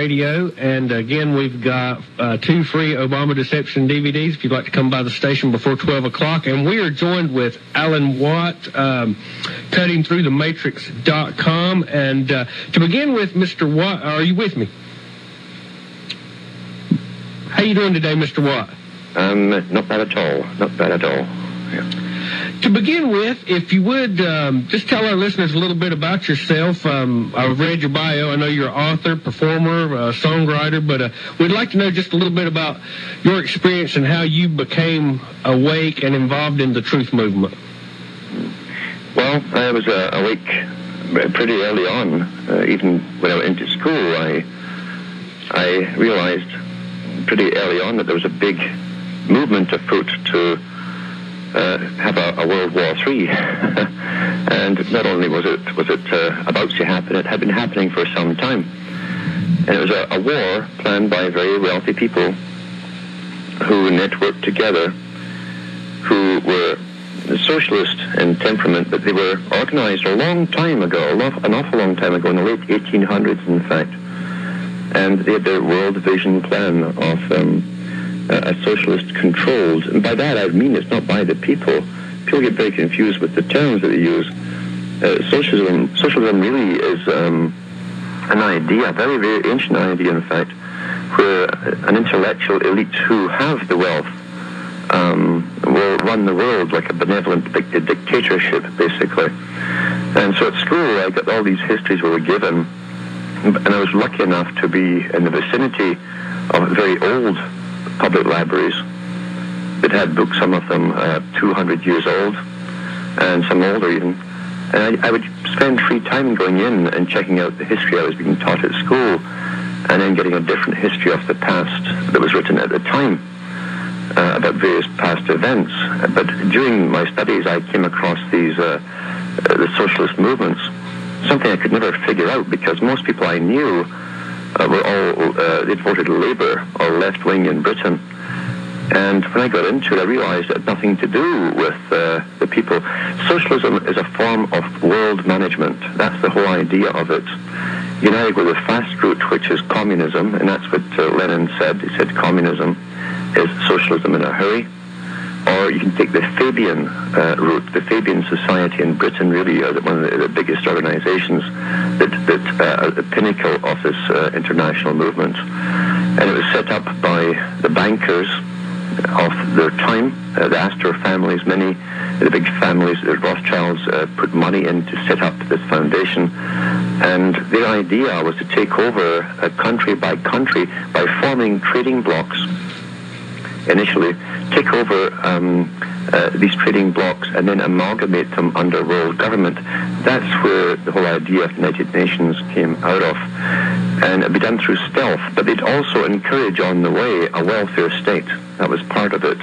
Radio, and again, we've got 2 free Obama Deception DVDs if you'd like to come by the station before 12 o'clock. And we are joined with Alan Watt, cuttingthroughthematrix.com. And to begin with, Mr. Watt, are you with me? How you doing today, Mr. Watt? Not bad at all. Not bad at all. Yeah. To begin with, if you would, just tell our listeners a little bit about yourself. I've read your bio. I know you're an author, performer, songwriter, but we'd like to know just a little bit about your experience and how you became awake and involved in the truth movement. Well, I was awake pretty early on. Even when I went into school, I realized pretty early on that there was a big movement afoot to have a World War III, and not only was it about to happen, it had been happening for some time, and it was a war planned by very wealthy people who networked together, who were socialist in temperament, but they were organized a long time ago, an awful long time ago, in the late 1800s, in fact, and they had their world vision plan of a socialist controlled, and by that I mean it's not by the people. People get very confused with the terms that they use. Socialism really is an idea, a very, very ancient idea, in fact, where an intellectual elite who have the wealth will run the world like a benevolent dictatorship, basically. And so at school I got all these histories we were given, and I was lucky enough to be in the vicinity of very old public libraries that had books, some of them 200 years old, and some older even. And I would spend free time going in and checking out the history I was being taught at school, and then getting a different history of the past that was written at the time about various past events. But during my studies, I came across these the socialist movements, something I could never figure out, because most people I knew were all, they'd voted Labour or left-wing in Britain. And when I got into it, I realized it had nothing to do with the people. Socialism is a form of world management. That's the whole idea of it. You can either go the fast route, which is communism, and that's what Lenin said. He said communism is socialism in a hurry. Or you can take the Fabian route. The Fabian Society in Britain really are one of the biggest organizations that are the pinnacle of this international movement. And it was set up by the bankers of their time, the Astor families. Many of the big families, the Rothschilds, put money in to set up this foundation. And their idea was to take over country by country by forming trading blocks. Initially, take over these trading blocks and then amalgamate them under world government. That's where the whole idea of the United Nations came out of. And it'd be done through stealth, but they'd also encourage on the way a welfare state. That was part of it.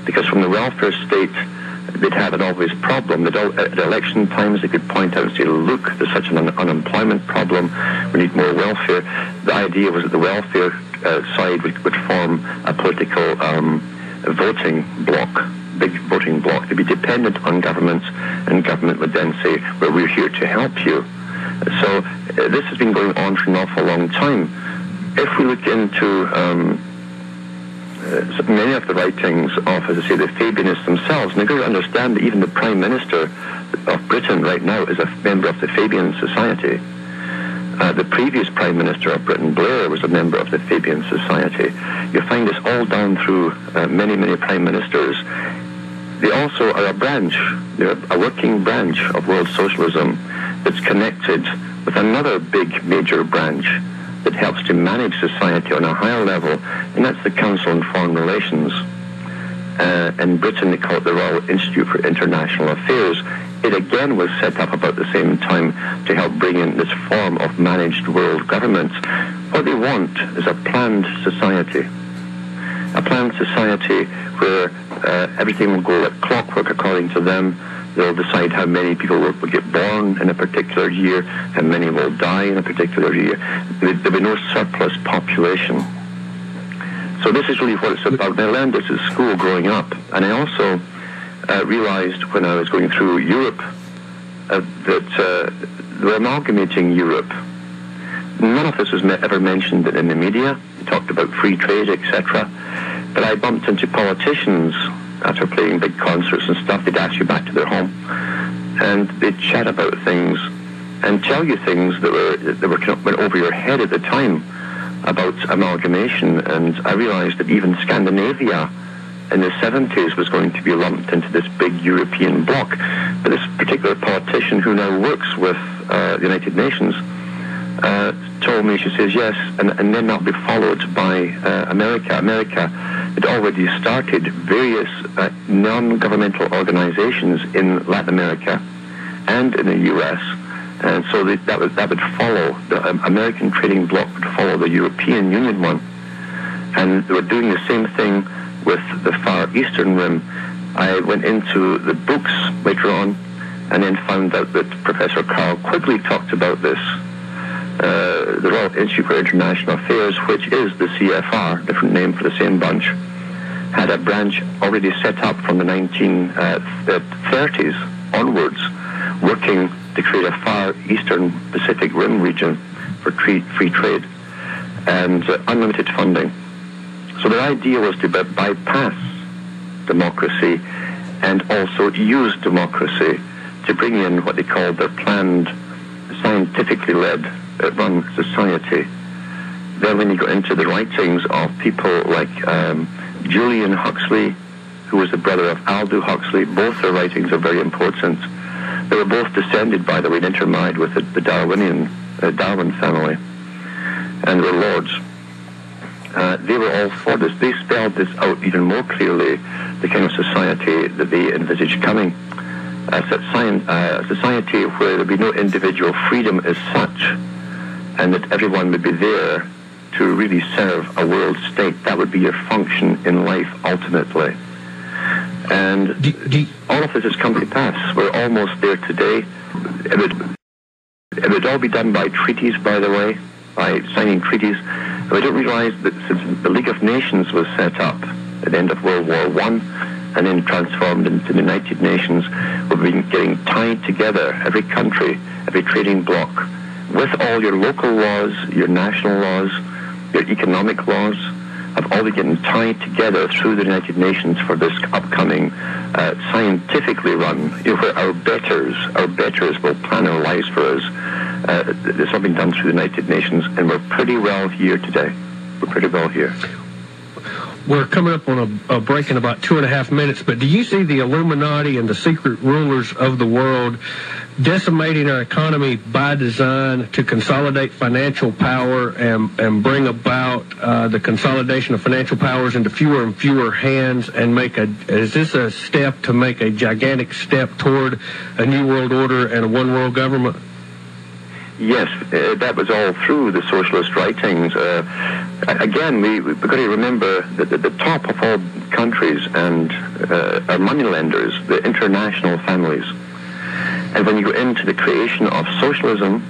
Because from the welfare state, they'd have an obvious problem. At election times, they could point out and say, look, there's such an unemployment problem, we need more welfare. The idea was that the welfare side would form a political voting bloc, big voting bloc. They'd be dependent on governments, and government would then say, well, we're here to help you. So this has been going on for an awful long time. If we look into many of the writings of, as I say, the Fabianists themselves, and you've got to understand that even the Prime Minister of Britain right now is a member of the Fabian Society. The previous Prime Minister of Britain, Blair, was a member of the Fabian Society. You'll find this all down through many, many Prime Ministers. They also are a branch, they're a working branch of world socialism that's connected with another big major branch that helps to manage society on a higher level, and that's the Council on Foreign Relations. In Britain, they call it the Royal Institute for International Affairs. It again was set up about the same time to help bring in this form of managed world government. What they want is a planned society. A planned society where everything will go like clockwork according to them. They'll decide how many people will get born in a particular year, how many will die in a particular year. There'll be no surplus population. So this is really what it's about. And I learned this at school growing up. And I also realized when I was going through Europe that they were amalgamating Europe. None of this was ever mentioned in the media. They talked about free trade, etc. But I bumped into politicians after playing big concerts and stuff. They'd ask you back to their home, and they'd chat about things and tell you things that went over your head at the time about amalgamation. And I realized that even Scandinavia in the 70s was going to be lumped into this big European bloc. But this particular politician who now works with the United Nations told me, she says, yes, and then that'll be followed by America. America had already started various non-governmental organizations in Latin America and in the U.S., and so that would follow, the American trading bloc would follow the European Union one. And they were doing the same thing with the Far Eastern Rim. I went into the books later on and then found out that Professor Carl Quigley talked about this. The Royal Institute for International Affairs, which is the CFR, different name for the same bunch, had a branch already set up from the 1930s onwards, working to create a Far Eastern Pacific Rim region for free trade and unlimited funding. So their idea was to bypass democracy and also use democracy to bring in what they called their planned, scientifically led run society. Then when you go into the writings of people like Julian Huxley, who was the brother of Aldous Huxley, both their writings are very important. They were both descended, by the way, and intermarried with the Darwin family, and were lords. They were all for this. They spelled this out even more clearly, the kind of society that they envisaged coming. A society where there would be no individual freedom as such, and that everyone would be there to really serve a world state. That would be your function in life, ultimately. And all of this has come to pass. We're almost there today. It would all be done by treaties, by the way, by signing treaties. And we don't realize that since the League of Nations was set up at the end of World War I and then transformed into the United Nations, we've been getting tied together, every country, every trading bloc, with all your local laws, your national laws, your economic laws, have all been getting tied together through the United Nations for this upcoming scientifically run, where our betters will plan our lives for us. It's all been done through the United Nations, and we're pretty well here today. We're pretty well here. We're coming up on a break in about 2.5 minutes, but do you see the Illuminati and the secret rulers of the world decimating our economy by design to consolidate financial power and bring about the consolidation of financial powers into fewer and fewer hands, and is this a step to make a gigantic step toward a new world order and a one world government? Yes, that was all through the socialist writings. Again, we've got to remember that the top of all countries and are moneylenders, the international families. And when you go into the creation of socialism,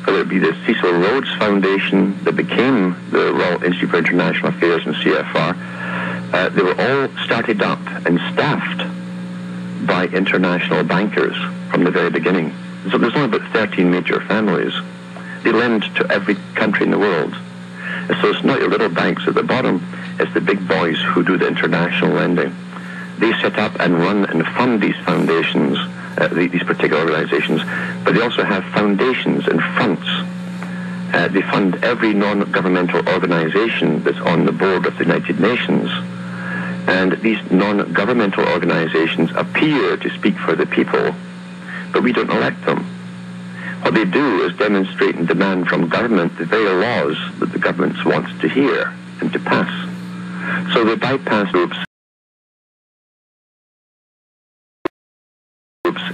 whether it be the Cecil Rhodes Foundation that became the Royal Institute for International Affairs and CFR, they were all started up and staffed by international bankers from the very beginning. So there's only about 13 major families. They lend to every country in the world. And so it's not your little banks at the bottom, it's the big boys who do the international lending. They set up and run and fund these foundations, these particular organizations, but they also have foundations and fronts. They fund every non-governmental organization that's on the board of the United Nations. And these non-governmental organizations appear to speak for the people, but we don't elect them. What they do is demonstrate and demand from government the very laws that the government wants to hear and to pass. So they bypass groups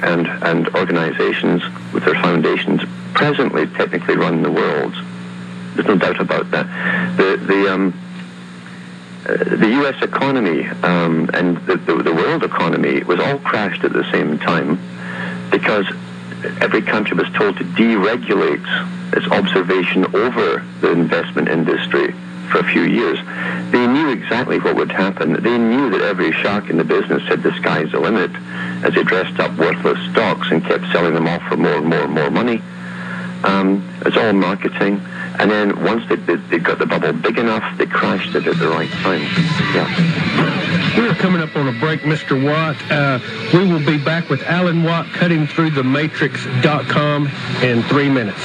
and organizations with their foundations presently technically run the world. There's no doubt about that. The U.S. economy and the world economy was all crashed at the same time, because every country was told to deregulate its observation over the investment industry for a few years. They knew exactly what would happen. They knew that every shark in the business said the sky's the limit as they dressed up worthless stocks and kept selling them off for more and more and more money. It's all marketing. And then once they got the bubble big enough, they crashed it at the right time. Yeah. We are coming up on a break, Mr. Watt. We will be back with Alan Watt, cuttingthroughthematrix.com in 3 minutes.